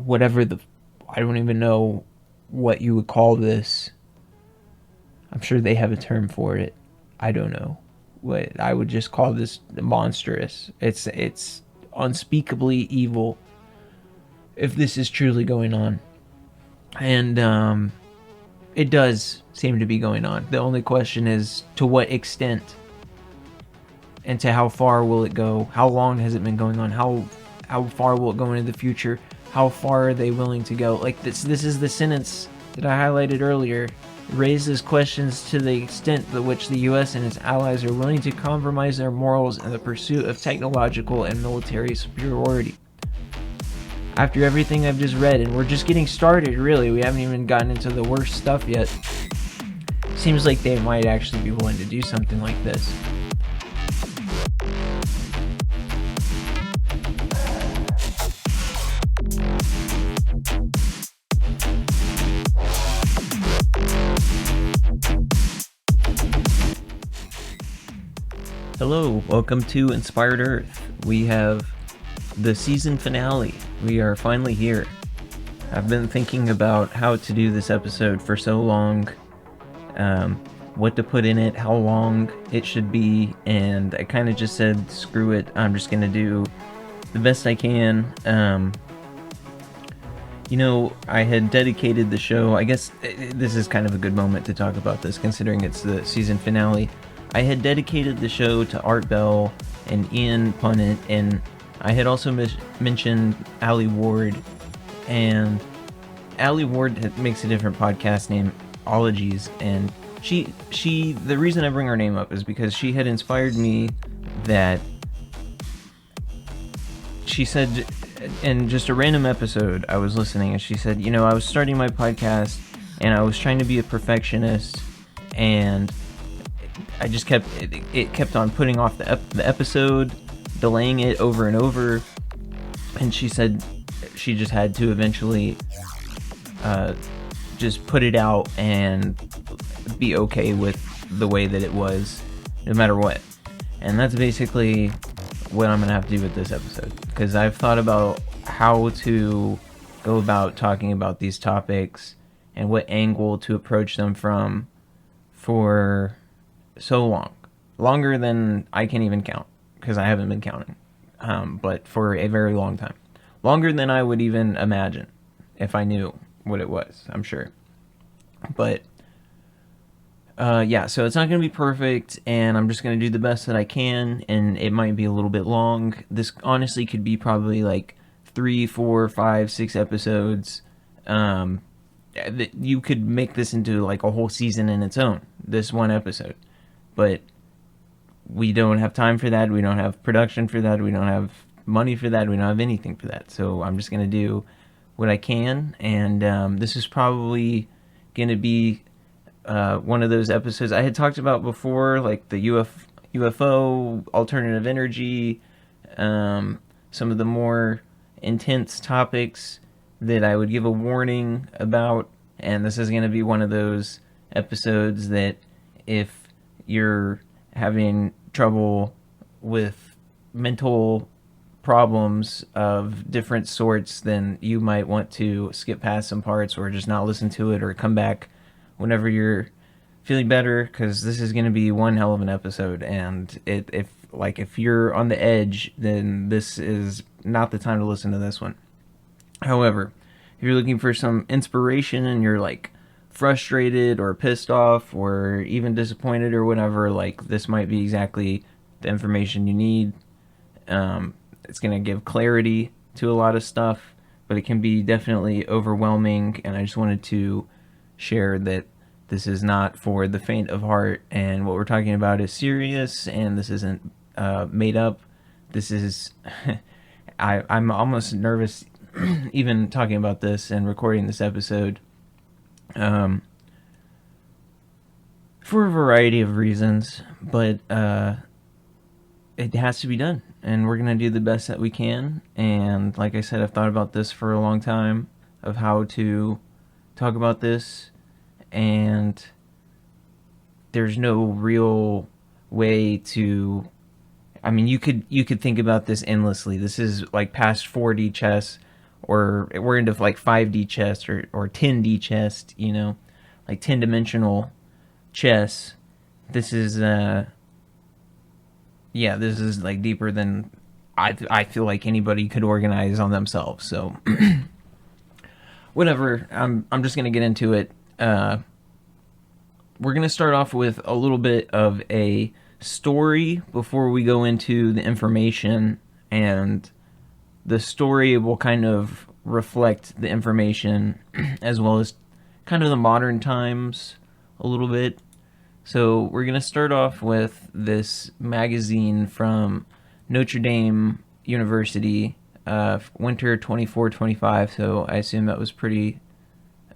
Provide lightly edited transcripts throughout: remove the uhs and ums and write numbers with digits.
whatever I don't even know what you would call this. I'm sure they have a term for it. I don't know what I would just call this monstrous. It's unspeakably evil if this is truly going on, and it does seem to be going on. The only question is to what extent and to how far will it go? How long has it been going on? How far will it go into the future? How far are they willing to go? Like this is the sentence that I highlighted earlier. It raises questions to the extent to which the U.S. and its allies are willing to compromise their morals in the pursuit of technological and military superiority. After everything I've just read, and we're just getting started, really, we haven't even gotten into the worst stuff yet. Seems like they might actually be willing to do something like this. Hello, welcome to Inspired Earth. We have the season finale. We are finally here. I've been thinking about how to do this episode for so long, what to put in it, how long it should be, and I kind of just said, screw it, I'm just going to do the best I can. I had dedicated the show, I guess this is kind of a good moment to talk about this, considering it's the season finale. I had dedicated the show to Art Bell and Ian Punnett, and I had also mentioned Allie Ward, and Allie Ward makes a different podcast named Ologies, and the reason I bring her name up is because she had inspired me. That she said in just a random episode I was listening, and she said, I was starting my podcast and I was trying to be a perfectionist, and I just kept on putting off the episode, delaying it over and over, and she said she just had to eventually just put it out and be okay with the way that it was, no matter what. And that's basically what I'm gonna have to do with this episode, because I've thought about how to go about talking about these topics and what angle to approach them from for so long, longer than I can even count, because I haven't been counting, but for a very long time, longer than I would even imagine if I knew what it was, I'm sure. But so it's not going to be perfect, and I'm just going to do the best that I can, and it might be a little bit long. This honestly could be probably like 3, 4, 5, 6 episodes. You could make this into like a whole season in its own, this one episode. But we don't have time for that. We don't have production for that. We don't have money for that. We don't have anything for that. So I'm just going to do what I can. And this is probably going to be one of those episodes I had talked about before, like the UFO, alternative energy, some of the more intense topics that I would give a warning about. And this is going to be one of those episodes that if you're having trouble with mental problems of different sorts, then you might want to skip past some parts, or just not listen to it, or come back whenever you're feeling better, because this is going to be one hell of an episode. And if you're on the edge, then this is not the time to listen to this one. However, if you're looking for some inspiration and you're like frustrated or pissed off or even disappointed or whatever, like, this might be exactly the information you need. It's going to give clarity to a lot of stuff, but it can be definitely overwhelming, and I just wanted to share that this is not for the faint of heart, and what we're talking about is serious, and this isn't made up. This is I'm almost nervous even talking about this and recording this episode, for a variety of reasons, but it has to be done, and we're going to do the best that we can. And like I said, I've thought about this for a long time, of how to talk about this, and there's no real way to... I mean, you could think about this endlessly. This is like past 4D chess. or we're into like 5D chess or 10D chess, like 10-dimensional chess. This is yeah, this is like deeper than I feel like anybody could organize on themselves. So whatever, I'm just gonna get into it. We're gonna start off with a little bit of a story before we go into the information, and the story will kind of reflect the information as well as kind of the modern times a little bit. So we're going to start off with this magazine from Notre Dame University, winter 24-25. So I assume that was pretty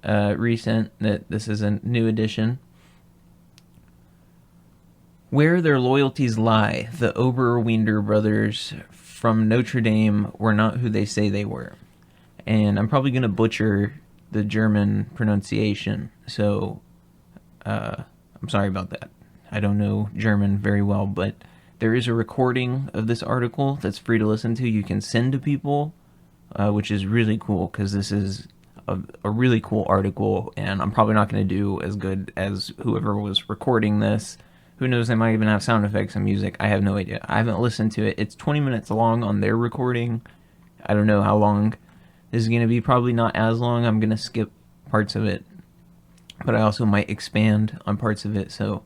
recent, that this is a new edition. Where their loyalties lie, the Oberwinder brothers from Notre Dame were not who they say they were. And I'm probably going to butcher the German pronunciation, so I'm sorry about that. I don't know German very well, but there is a recording of this article that's free to listen to. You can send to people, which is really cool, because this is a really cool article, and I'm probably not going to do as good as whoever was recording this. Who knows, they might even have sound effects and music. I have no idea. I haven't listened to it. It's 20 minutes long on their recording. I don't know how long this is going to be. Probably not as long. I'm going to skip parts of it, but I also might expand on parts of it, so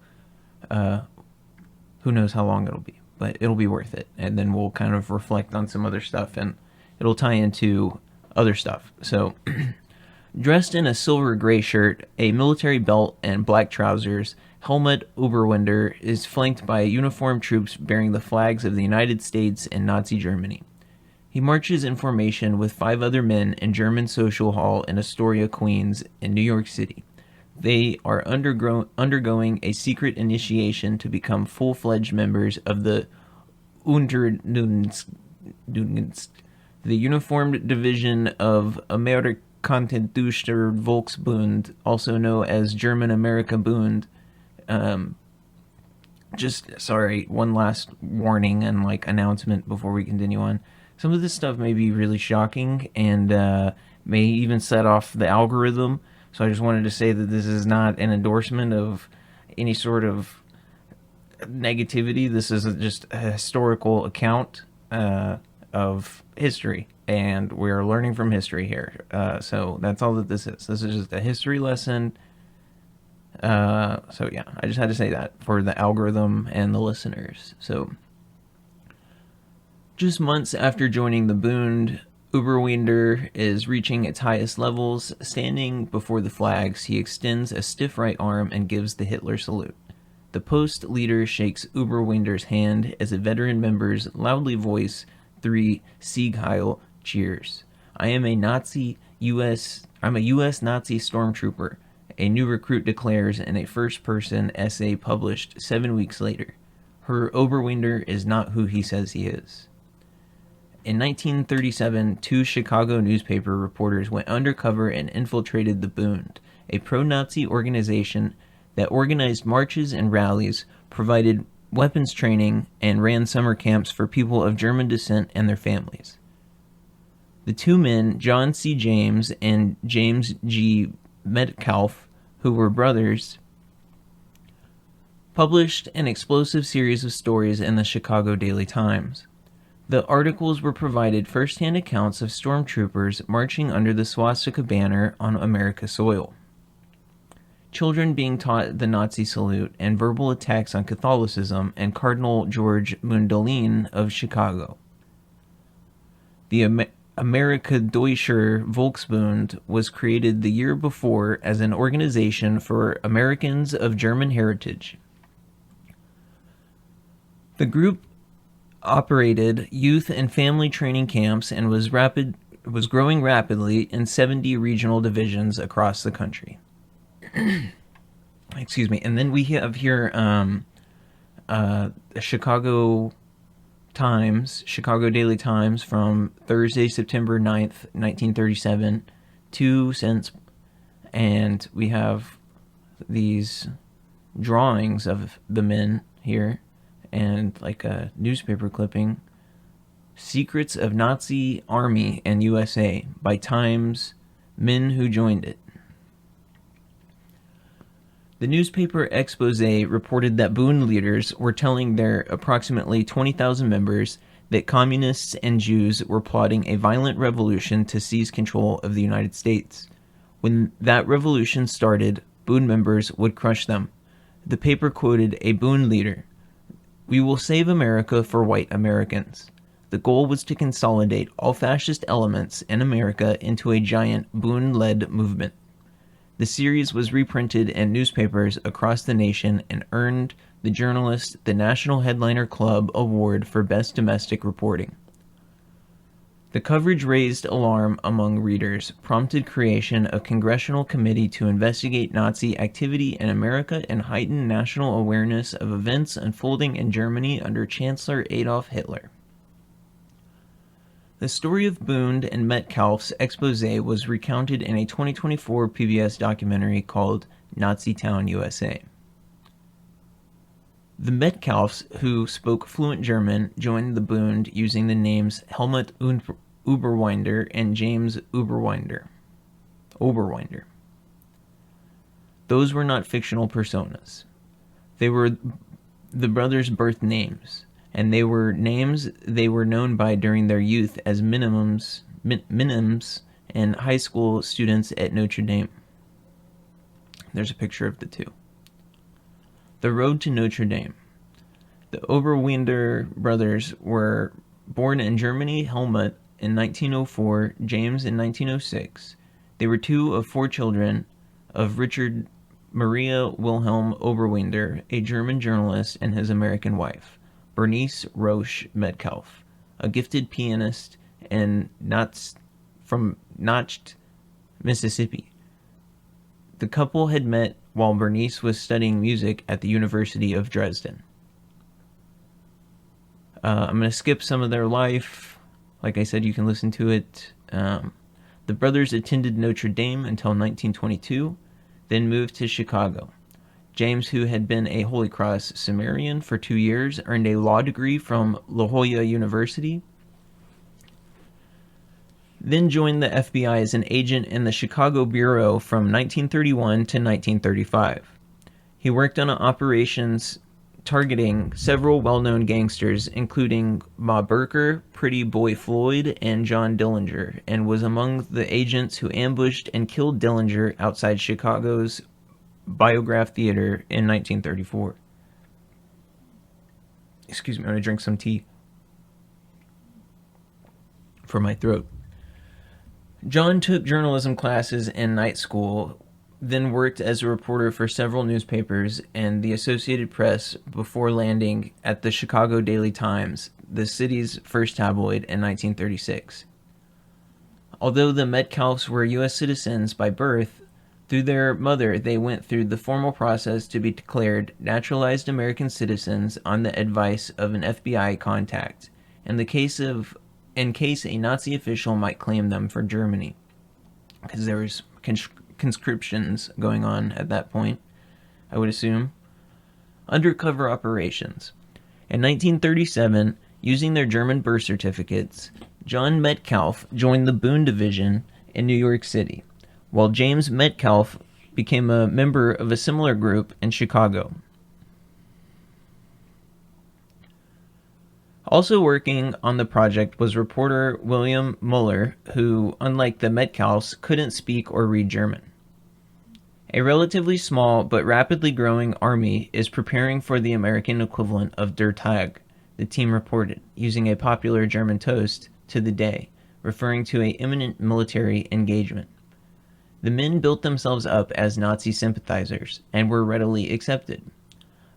who knows how long it'll be. But it'll be worth it, and then we'll kind of reflect on some other stuff, and it'll tie into other stuff. So, dressed in a silver gray shirt, a military belt, and black trousers, Helmut Oberwinder is flanked by uniformed troops bearing the flags of the United States and Nazi Germany. He marches in formation with 5 other men in German Social Hall in Astoria, Queens, in New York City. They are undergoing a secret initiation to become full-fledged members of the Unterdunst, the uniformed division of Amerikanischer Volksbund, also known as German Amerika Bund. One last warning and announcement before we continue on. Some of this stuff may be really shocking and may even set off the algorithm. So I just wanted to say that this is not an endorsement of any sort of negativity. This is just a historical account of history, and we're learning from history here. So that's all that this is. This is just a history lesson. So yeah, I just had to say that for the algorithm and the listeners. So, just months after joining the Bund, Oberwinder is reaching its highest levels. Standing before the flags, he extends a stiff right arm and gives the Hitler salute. The post leader shakes Oberwinder's hand as the veteran members loudly voice 3 Sieg Heil cheers. I'm a U.S. Nazi stormtrooper, a new recruit declares in a first-person essay published 7 weeks later. Herr Oberwinder is not who he says he is. In 1937, 2 Chicago newspaper reporters went undercover and infiltrated the Bund, a pro-Nazi organization that organized marches and rallies, provided weapons training, and ran summer camps for people of German descent and their families. The 2 men, John C. James and James G. Metcalf, who were brothers, published an explosive series of stories in the Chicago Daily Times. The articles were provided first-hand accounts of stormtroopers marching under the swastika banner on American soil, children being taught the Nazi salute, and verbal attacks on Catholicism and Cardinal George Mundelein of Chicago. The Amerikanischer Volksbund was created the year before as an organization for Americans of German heritage. The group operated youth and family training camps and was growing rapidly in 70 regional divisions across the country. Excuse me. And then we have here the Chicago Daily Times from Thursday, September 9th, 1937, 2 cents, and we have these drawings of the men here, and a newspaper clipping. Secrets of Nazi Army and USA by Times Men Who Joined It. The newspaper Expose reported that Bund leaders were telling their approximately 20,000 members that communists and Jews were plotting a violent revolution to seize control of the United States. When that revolution started, Bund members would crush them. The paper quoted a Bund leader, "We will save America for white Americans." The goal was to consolidate all fascist elements in America into a giant Bund-led movement. The series was reprinted in newspapers across the nation and earned the journalist the National Headliner Club Award for Best Domestic Reporting. The coverage raised alarm among readers, prompted creation of a congressional committee to investigate Nazi activity in America and heighten national awareness of events unfolding in Germany under Chancellor Adolf Hitler. The story of Bund and Metcalfe's expose was recounted in a 2024 PBS documentary called Nazi Town, USA. The Metcalfes, who spoke fluent German, joined the Bund using the names Helmut Oberwinder and James Oberwinder. Those were not fictional personas. They were the brothers' birth names, and they were names they were known by during their youth as minims and high school students at Notre Dame. There's a picture of the two. The road to Notre Dame. The Oberwinder brothers were born in Germany, Helmut in 1904, James in 1906. They were two of four children of Richard Maria Wilhelm Oberwinder, a German journalist, and his American wife, Bernice Roche Metcalfe, a gifted pianist from Notched, Mississippi. The couple had met while Bernice was studying music at the University of Dresden. I'm going to skip some of their life. Like I said, you can listen to it. The brothers attended Notre Dame until 1922, then moved to Chicago. James, who had been a Holy Cross Cimmerian for 2 years, earned a law degree from La Jolla University, then joined the FBI as an agent in the Chicago Bureau from 1931 to 1935. He worked on operations targeting several well-known gangsters, including Ma Burker, Pretty Boy Floyd, and John Dillinger, and was among the agents who ambushed and killed Dillinger outside Chicago's Biograph Theater in 1934. Excuse me, I'm going to drink some tea for my throat. John took journalism classes in night school, then worked as a reporter for several newspapers and the Associated Press before landing at the Chicago Daily Times, the city's first tabloid, in 1936. Although the Metcalfes were U.S. citizens by birth, through their mother they went through the formal process to be declared naturalized American citizens on the advice of an FBI contact, in case a Nazi official might claim them for Germany, because there was conscriptions going on at that point, I would assume. Undercover operations. In 1937, using their German birth certificates, John Metcalfe joined the Bund Division in New York City, while James Metcalfe became a member of a similar group in Chicago. Also working on the project was reporter William Muller, who, unlike the Metcalfes, couldn't speak or read German. A relatively small but rapidly growing army is preparing for the American equivalent of Der Tag, the team reported, using a popular German toast, to the day, referring to an imminent military engagement. The men built themselves up as Nazi sympathizers and were readily accepted,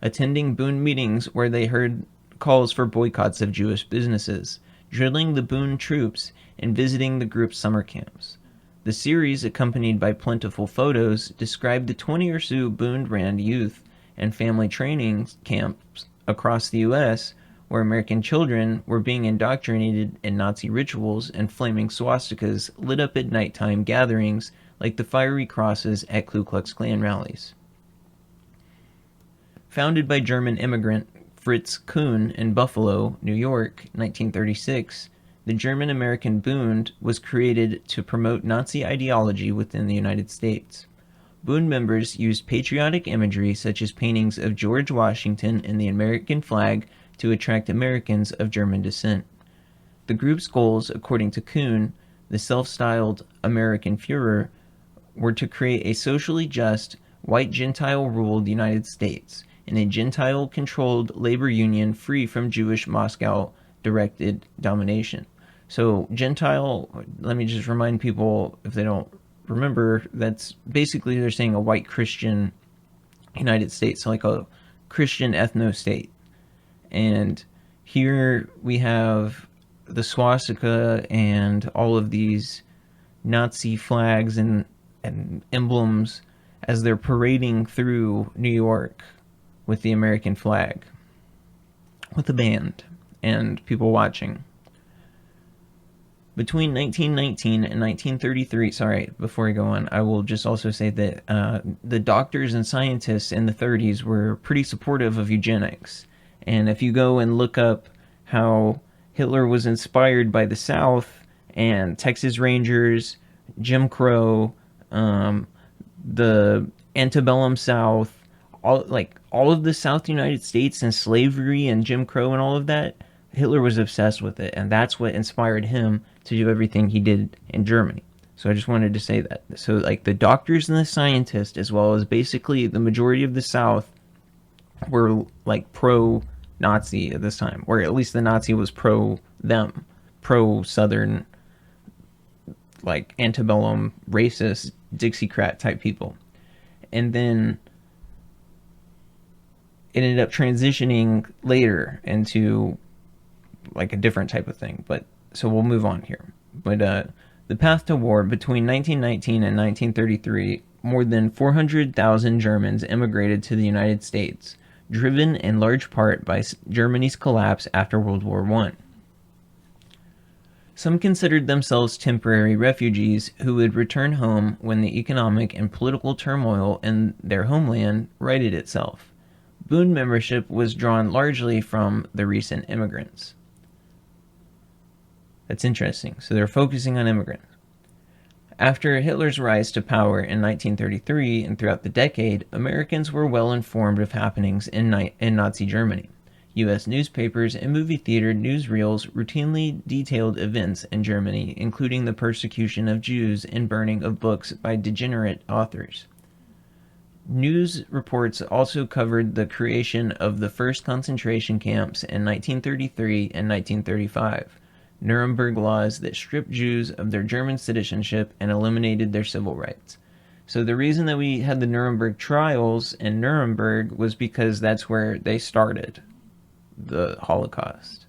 attending Bund meetings where they heard calls for boycotts of Jewish businesses, drilling the Bund troops, and visiting the group's summer camps. The series, accompanied by plentiful photos, described the 20 or so Bund-ran youth and family training camps across the U.S., where American children were being indoctrinated in Nazi rituals and flaming swastikas lit up at nighttime gatherings like the fiery crosses at Ku Klux Klan rallies. Founded by German immigrant Fritz Kuhn in Buffalo, New York, 1936, the German-American Bund was created to promote Nazi ideology within the United States. Bund members used patriotic imagery such as paintings of George Washington and the American flag to attract Americans of German descent. The group's goals, according to Kuhn, the self-styled American Führer, were to create a socially just, white Gentile-ruled United States and a Gentile-controlled labor union free from Jewish Moscow-directed domination. So Gentile, let me just remind people, if they don't remember, that's basically they're saying a white Christian United States, so like a Christian ethno-state. And here we have the swastika and all of these Nazi flags and emblems as they're parading through New York with the American flag, with a band and people watching. Between 1919 and 1933, sorry, before I go on, I will just also say that the doctors and scientists in the 30s were pretty supportive of eugenics. And if you go and look up how Hitler was inspired by the South and Texas Rangers, Jim Crow, the antebellum South, all of the South United States and slavery and Jim Crow and all of that, Hitler was obsessed with it, and that's what inspired him to do everything he did in Germany. So I just wanted to say that. So like the doctors and the scientists, as well as basically the majority of the South, were like pro-Nazi at this time, or at least the Nazi was pro-them, pro-Southern, like antebellum, racist, Dixiecrat type people. And then it ended up transitioning later into like a different type of thing. But so we'll move on here. But the path to war between 1919 and 1933, more than 400,000 Germans immigrated to the United States, driven in large part by Germany's collapse after World War I. Some considered themselves temporary refugees who would return home when the economic and political turmoil in their homeland righted itself. Bund membership was drawn largely from the recent immigrants. That's interesting. So they're focusing on immigrants. After Hitler's rise to power in 1933 and throughout the decade, Americans were well informed of happenings in Nazi Germany. U.S. newspapers and movie theater newsreels routinely detailed events in Germany, including the persecution of Jews and burning of books by degenerate authors. News reports also covered the creation of the first concentration camps in 1933 and 1935, Nuremberg laws that stripped Jews of their German citizenship and eliminated their civil rights. So the reason that we had the Nuremberg trials in Nuremberg was because that's where they started the Holocaust.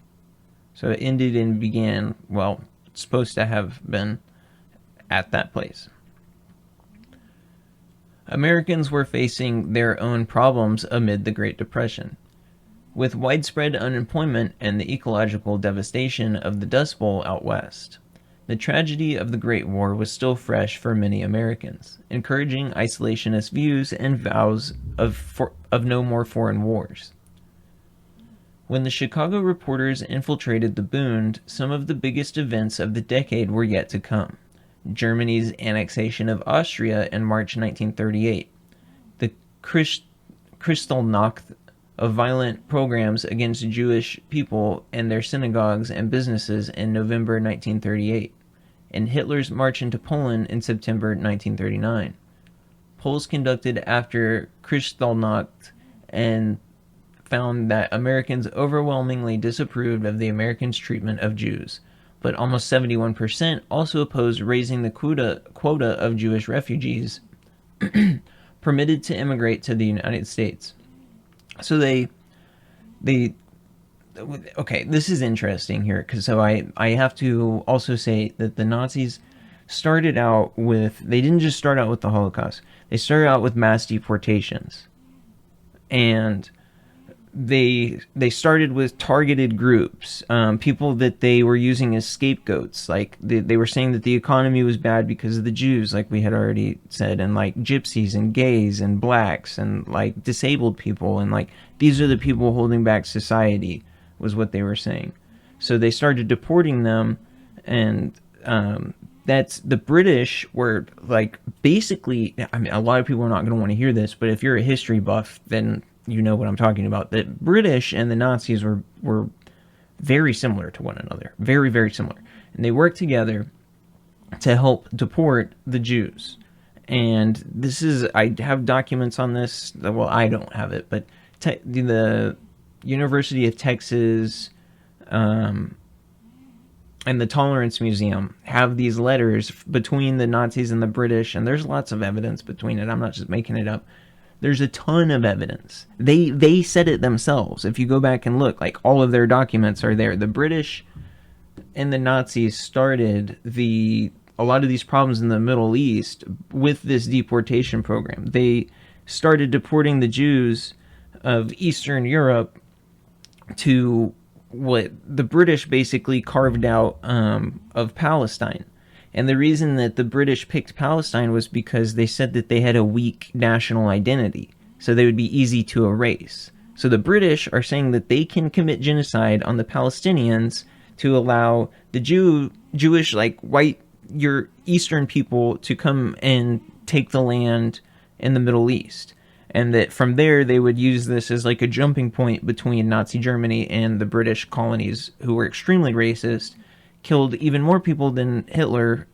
So it ended and began, well, it's supposed to have been at that place. Americans were facing their own problems amid the Great Depression. With widespread unemployment and the ecological devastation of the Dust Bowl out west, the tragedy of the Great War was still fresh for many Americans, encouraging isolationist views and vows of no more foreign wars. When the Chicago reporters infiltrated the Bund, some of the biggest events of the decade were yet to come. Germany's annexation of Austria in March 1938, the Kristallnacht of violent pogroms against Jewish people and their synagogues and businesses in November 1938, and Hitler's march into Poland in September 1939. Polls conducted after Kristallnacht and found that Americans overwhelmingly disapproved of the Americans' treatment of Jews, but almost 71% also opposed raising the quota of Jewish refugees permitted to immigrate to the United States. So they okay, this is interesting here, because so I have to also say that the Nazis started out with, they didn't just start out with the Holocaust, they started out with mass deportations. And they started with targeted groups, people that they were using as scapegoats. Like they were saying that the economy was bad because of the Jews, like we had already said, and like gypsies and gays and blacks and like disabled people, and like these are the people holding back society, was what they were saying. So they started deporting them, and that's the British were like basically. I mean, a lot of people are not going to want to hear this, but if you're a history buff, then you know what I'm talking about. The British and the Nazis were very similar to one another, very, very similar, and they worked together to help deport the Jews. And this is, I have documents on this. Well, I don't have it, but the University of Texas and the Tolerance Museum have these letters between the Nazis and the British, and there's lots of evidence between it. I'm not just making it up. There's a ton of evidence. They said it themselves. If you go back and look, like all of their documents are there. The British and the Nazis started a lot of these problems in the Middle East with this deportation program. They started deporting the Jews of Eastern Europe to what the British basically carved out of Palestine. And the reason that the British picked Palestine was because they said that they had a weak national identity, so they would be easy to erase. So the British are saying that they can commit genocide on the Palestinians to allow the Jewish, like white, your Eastern people to come and take the land in the Middle East. And that from there they would use this as like a jumping point between Nazi Germany and the British colonies, who were extremely racist, killed even more people than Hitler,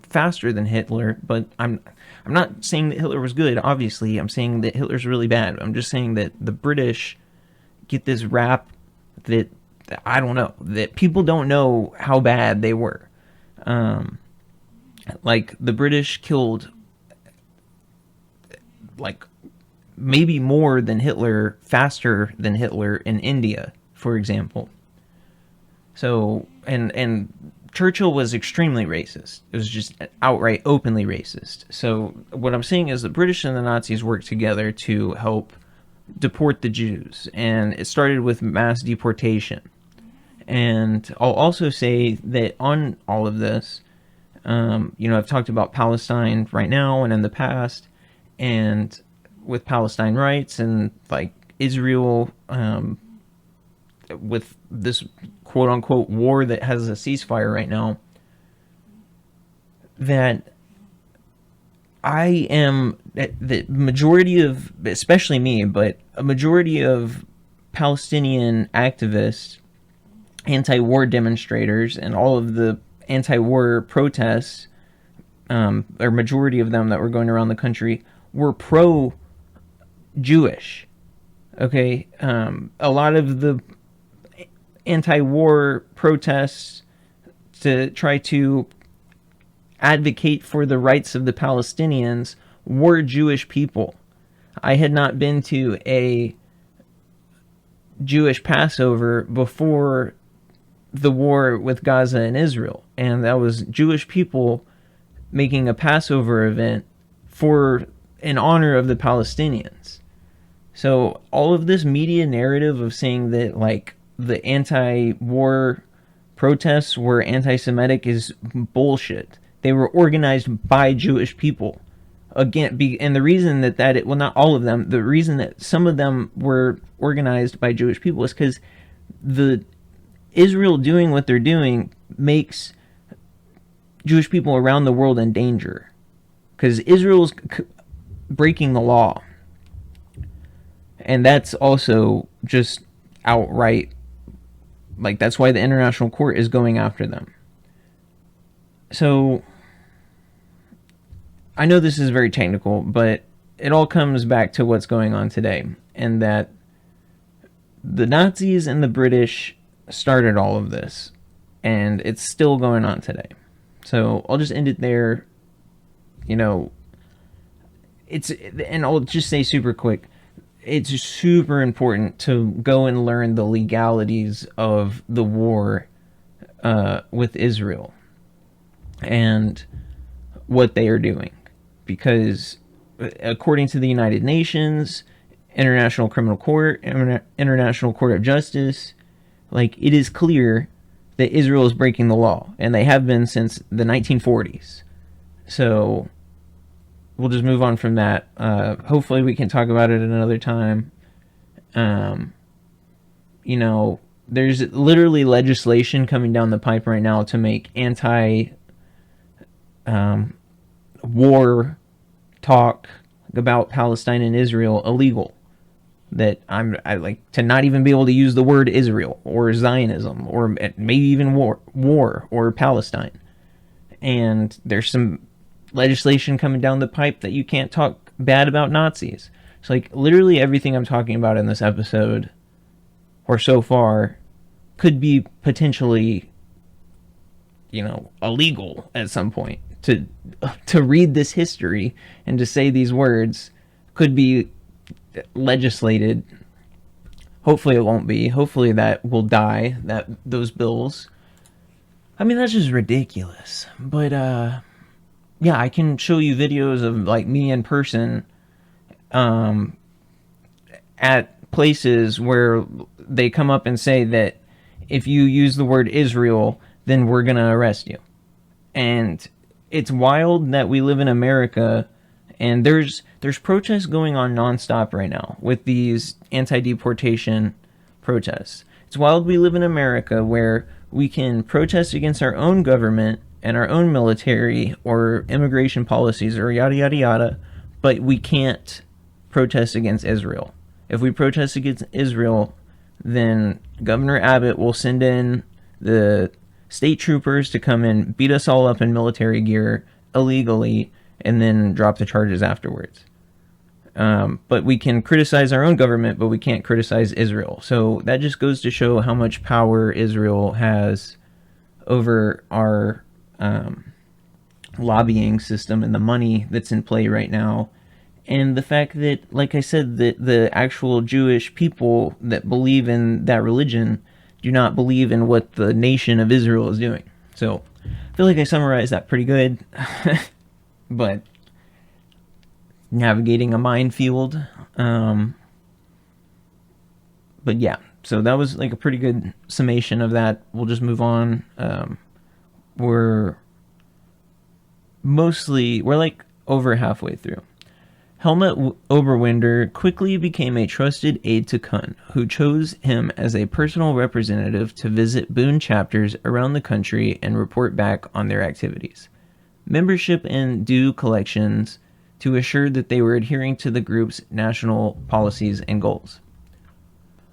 faster than Hitler. But I'm not saying that Hitler was good, obviously. I'm saying that Hitler's really bad. I'm just saying that the British get this rap that I don't know, that people don't know how bad they were. Like the British killed like maybe more than Hitler, faster than Hitler in India, for example. So, and Churchill was extremely racist. It was just outright, openly racist. So what I'm saying is the British and the Nazis worked together to help deport the Jews. And it started with mass deportation. And I'll also say that on all of this, I've talked about Palestine right now and in the past, and with Palestine rights and like Israel, with this quote-unquote war that has a ceasefire right now, that I am, the majority of, especially me, but a majority of Palestinian activists, anti-war demonstrators, and all of the anti-war protests, or majority of them that were going around the country, were pro-Jewish. Okay? A lot of the anti-war protests to try to advocate for the rights of the Palestinians were Jewish people. I had not been to a Jewish Passover before the war with Gaza and Israel, and that was Jewish people making a Passover event in honor of the Palestinians. So all of this media narrative of saying that like the anti-war protests were anti-Semitic is bullshit. They were organized by Jewish people. Again, and the reason that well, not all of them, the reason that some of them were organized by Jewish people is because the Israel doing what they're doing makes Jewish people around the world in danger. Because Israel's breaking the law. And that's also just outright, like, that's why the International Court is going after them. So, I know this is very technical, but it all comes back to what's going on today. And that the Nazis and the British started all of this. And it's still going on today. So, I'll just end it there. And I'll just say super quick, it's super important to go and learn the legalities of the war with Israel and what they are doing. Because according to the United Nations, International Criminal Court, International Court of Justice. Like, it is clear that Israel is breaking the law, and they have been since the 1940s. So we'll just move on from that. Hopefully we can talk about it another time. You know, there's literally legislation coming down the pipe right now to make war talk about Palestine and Israel illegal. That I like to not even be able to use the word Israel or Zionism or maybe even war or Palestine. And there's some legislation coming down the pipe that you can't talk bad about Nazis. So like literally everything I'm talking about in this episode or so far could be potentially, you know, illegal at some point. To read this history and to say these words could be legislated. Hopefully it won't be. Hopefully that will die, that those bills. I mean, that's just ridiculous. But yeah, I can show you videos of like me in person at places where they come up and say that if you use the word Israel, then we're going to arrest you. And it's wild that we live in America, and there's protests going on nonstop right now with these anti-deportation protests. It's wild we live in America where we can protest against our own government and our own military or immigration policies or yada yada yada, but we can't protest against Israel. If we protest against Israel, then Governor Abbott will send in the state troopers to come and beat us all up in military gear illegally and then drop the charges afterwards. But we can criticize our own government, but we can't criticize Israel. So that just goes to show how much power Israel has over our lobbying system and the money that's in play right now. And the fact that, like I said, that the actual Jewish people that believe in that religion do not believe in what the nation of Israel is doing. So I feel like I summarized that pretty good. But navigating a minefield. But yeah, so that was like a pretty good summation of that. We'll just move on. We're like over halfway through. Helmut Oberwinder quickly became a trusted aide to Kuhn, who chose him as a personal representative to visit Boone chapters around the country and report back on their activities, membership, and due collections to assure that they were adhering to the group's national policies and goals.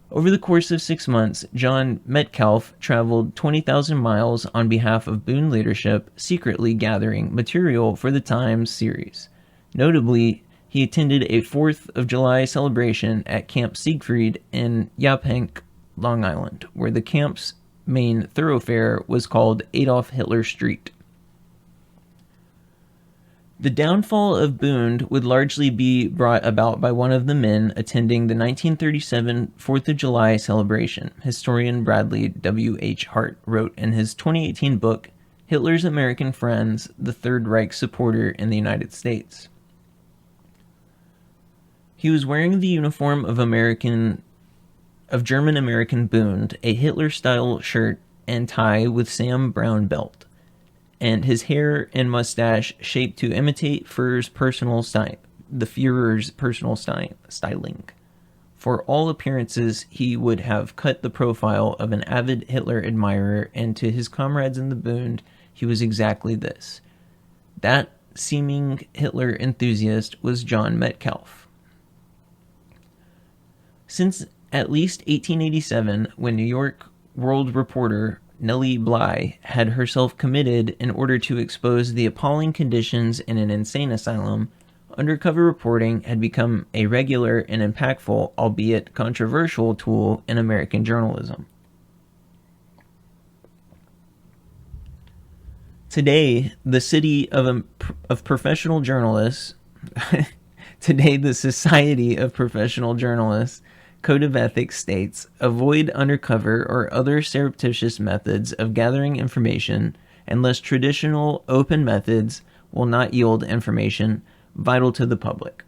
Over the course of 6 months, John Metcalf traveled 20,000 miles on behalf of Boone leadership, secretly gathering material for the Times series. Notably, he attended a 4th of July celebration at Camp Siegfried in Yaphank, Long Island, where the camp's main thoroughfare was called Adolf Hitler Street. The downfall of Boone would largely be brought about by one of the men attending the 1937 4th of July celebration, historian Bradley W.H. Hart wrote in his 2018 book, Hitler's American Friends, the Third Reich Supporter in the United States. He was wearing the uniform of German-American Bund, a Hitler-style shirt and tie with Sam Brown belt, and his hair and mustache shaped to imitate Führer's personal styling. For all appearances, he would have cut the profile of an avid Hitler admirer, and to his comrades in the Bund, he was exactly this. That seeming Hitler enthusiast was John Metcalf. Since at least 1887, when New York World reporter Nellie Bly had herself committed in order to expose the appalling conditions in an insane asylum, undercover reporting had become a regular and impactful, albeit controversial, tool in American journalism. Today, the Society of Professional Journalists Code of Ethics states, avoid undercover or other surreptitious methods of gathering information unless traditional open methods will not yield information vital to the public.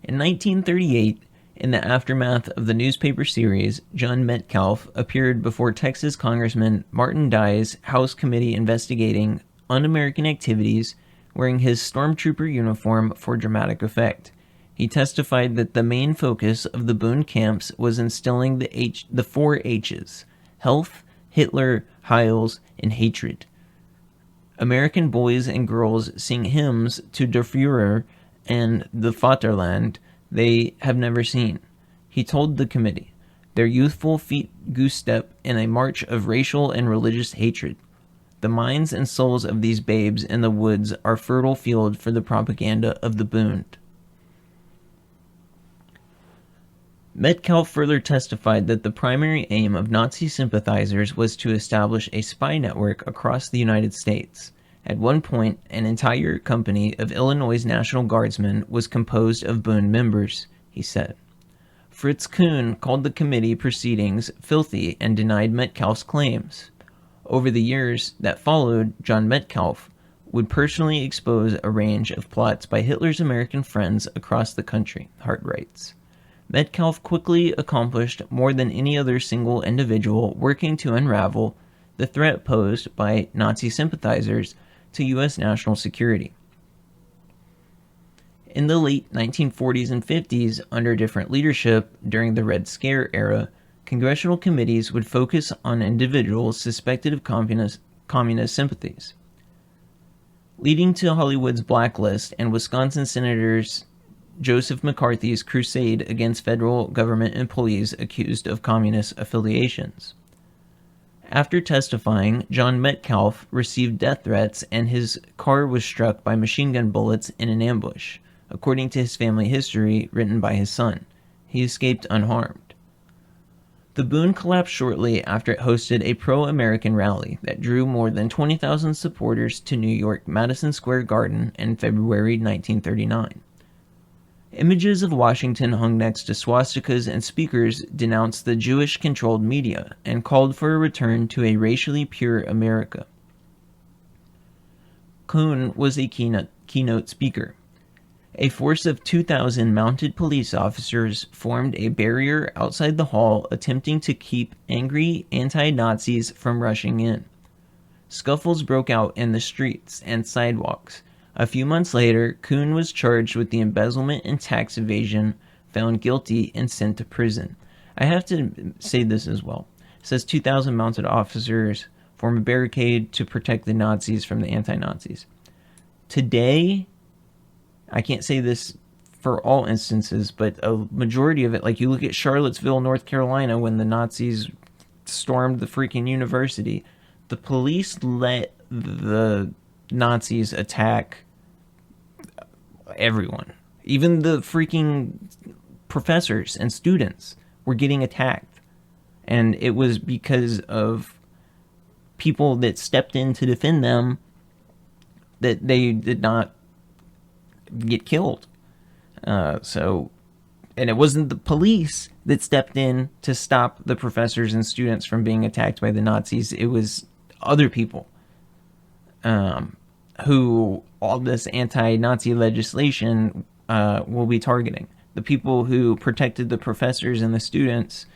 In 1938, in the aftermath of the newspaper series, John Metcalf appeared before Texas Congressman Martin Dye's House Committee investigating un-American activities wearing his stormtrooper uniform for dramatic effect. He testified that the main focus of the Boone camps was instilling the four H's: health, Hitler, Heils, and hatred. American boys and girls sing hymns to Der Führer and the Vaterland they have never seen. He told the committee, their youthful feet goose-step in a march of racial and religious hatred. The minds and souls of these babes in the woods are fertile field for the propaganda of the Bund. Metcalf further testified that the primary aim of Nazi sympathizers was to establish a spy network across the United States. At one point, an entire company of Illinois National Guardsmen was composed of Bund members, he said. Fritz Kuhn called the committee proceedings filthy and denied Metcalf's claims. Over the years that followed, John Metcalf would personally expose a range of plots by Hitler's American friends across the country, Hart writes. Metcalf quickly accomplished more than any other single individual working to unravel the threat posed by Nazi sympathizers to U.S. national security. In the late 1940s and 50s, under different leadership during the Red Scare era, congressional committees would focus on individuals suspected of communist sympathies, leading to Hollywood's blacklist and Wisconsin Senators Joseph McCarthy's crusade against federal government employees accused of communist affiliations. After testifying, John Metcalf received death threats and his car was struck by machine gun bullets in an ambush, according to his family history written by his son. He escaped unharmed. The Boone collapsed shortly after it hosted a pro-American rally that drew more than 20,000 supporters to New York Madison Square Garden in February 1939. Images of Washington hung next to swastikas and speakers denounced the Jewish-controlled media and called for a return to a racially pure America. Kuhn was a keynote speaker. A force of 2,000 mounted police officers formed a barrier outside the hall, attempting to keep angry anti-Nazis from rushing in. Scuffles broke out in the streets and sidewalks. A few months later, Kuhn was charged with the embezzlement and tax evasion, found guilty, and sent to prison. I have to say this as well. It says 2,000 mounted officers form a barricade to protect the Nazis from the anti-Nazis. Today, I can't say this for all instances, but a majority of it, like you look at Charlottesville, North Carolina, when the Nazis stormed the freaking university, the police let the Nazis attack everyone. Even the freaking professors and students were getting attacked. And it was because of people that stepped in to defend them that they did not get killed. And it wasn't the police that stepped in to stop the professors and students from being attacked by the Nazis. It was other people who all this anti-Nazi legislation will be targeting. The people who protected the professors and the students,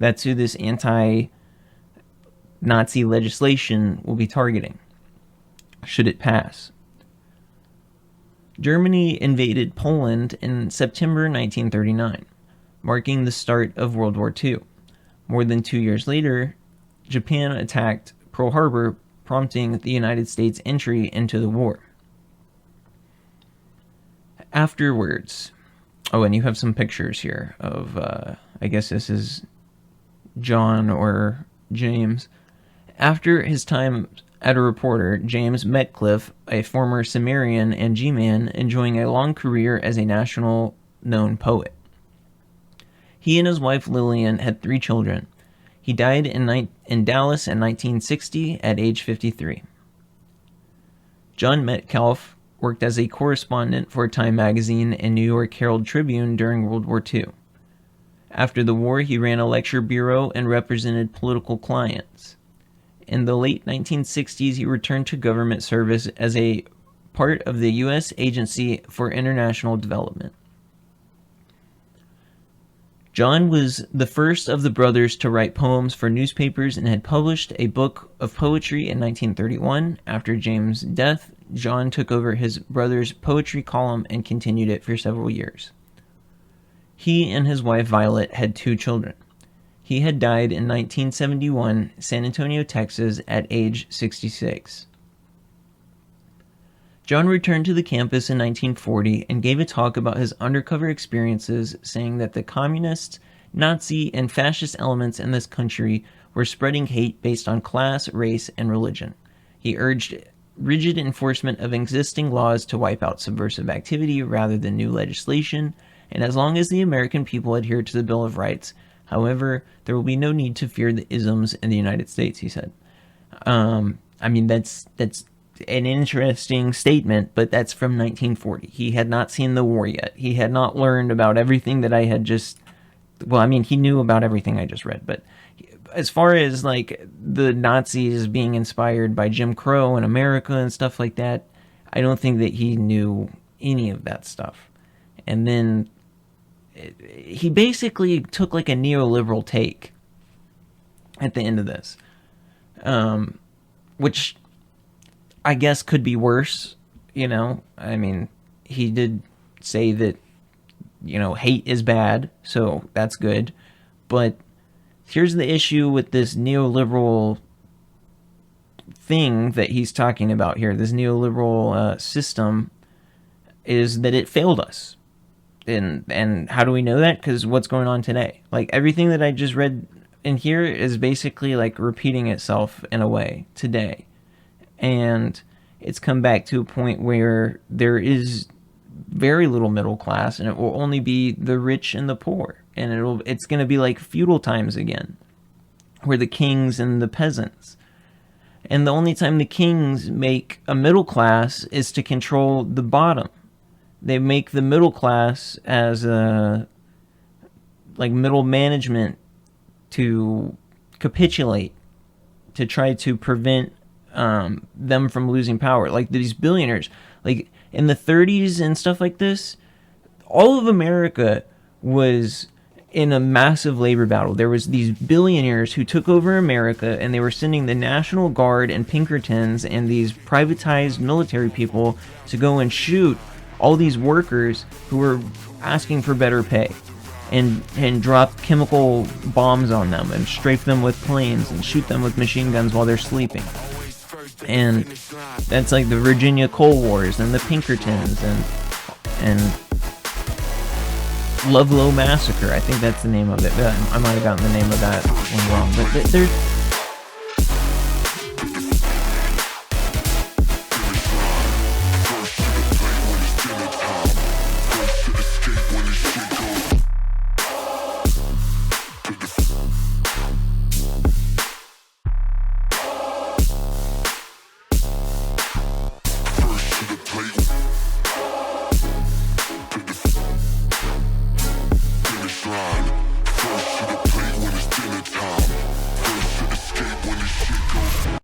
that's who this anti-Nazi legislation will be targeting, should it pass. Germany invaded Poland in September 1939, marking the start of World War II. More than 2 years later, Japan attacked Pearl Harbor, prompting the United States' entry into the war. Afterwards, and you have some pictures here of, I guess this is John or James. After his time as a reporter, James Metcalf, a former Cimmerian and G-man, enjoying a long career as a national known poet. He and his wife Lillian had 3 children. He died in Dallas in 1960 at age 53. John Metcalf worked as a correspondent for Time magazine and New York Herald Tribune during World War II. After the war, he ran a lecture bureau and represented political clients. In the late 1960s, he returned to government service as a part of the U.S. Agency for International Development. John was the first of the brothers to write poems for newspapers and had published a book of poetry in 1931. After James' death, John took over his brother's poetry column and continued it for several years. He and his wife Violet had 2 children. He had died in 1971, San Antonio, Texas, at age 66. John returned to the campus in 1940 and gave a talk about his undercover experiences, saying that the communist, Nazi, and fascist elements in this country were spreading hate based on class, race, and religion. He urged rigid enforcement of existing laws to wipe out subversive activity rather than new legislation, and as long as the American people adhere to the Bill of Rights, however, there will be no need to fear the isms in the United States, he said. That's an interesting statement, but that's from 1940. He had not seen the war yet. He had not learned about everything that I had just... Well, I mean, he knew about everything I just read, but as far as, like, the Nazis being inspired by Jim Crow in America and stuff like that, I don't think that he knew any of that stuff. And then he basically took, like, a neoliberal take at the end of this, which I guess could be worse, you know? I mean, he did say that, you know, hate is bad, so that's good. But here's the issue with this neoliberal thing that he's talking about here, this neoliberal system, is that it failed us. And how do we know that? Because what's going on today? Like, everything that I just read in here is basically, like, repeating itself in a way today. And it's come back to a point where there is very little middle class, and it will only be the rich and the poor. And it's going to be like feudal times again, where the kings and the peasants. And the only time the kings make a middle class is to control the bottom. They make the middle class as a, like, middle management to capitulate, to try to prevent them from losing power. Like, these billionaires, like in the 30s and stuff like this, all of America was in a massive labor battle. There was these billionaires who took over America, and they were sending the National Guard and Pinkertons and these privatized military people to go and shoot all these workers who were asking for better pay, and drop chemical bombs on them and strafe them with planes and shoot them with machine guns while they're sleeping. And that's like the Virginia Coal Wars and the Pinkertons and Ludlow Massacre. I think that's the name of it. I might have gotten the name of that one wrong. But there's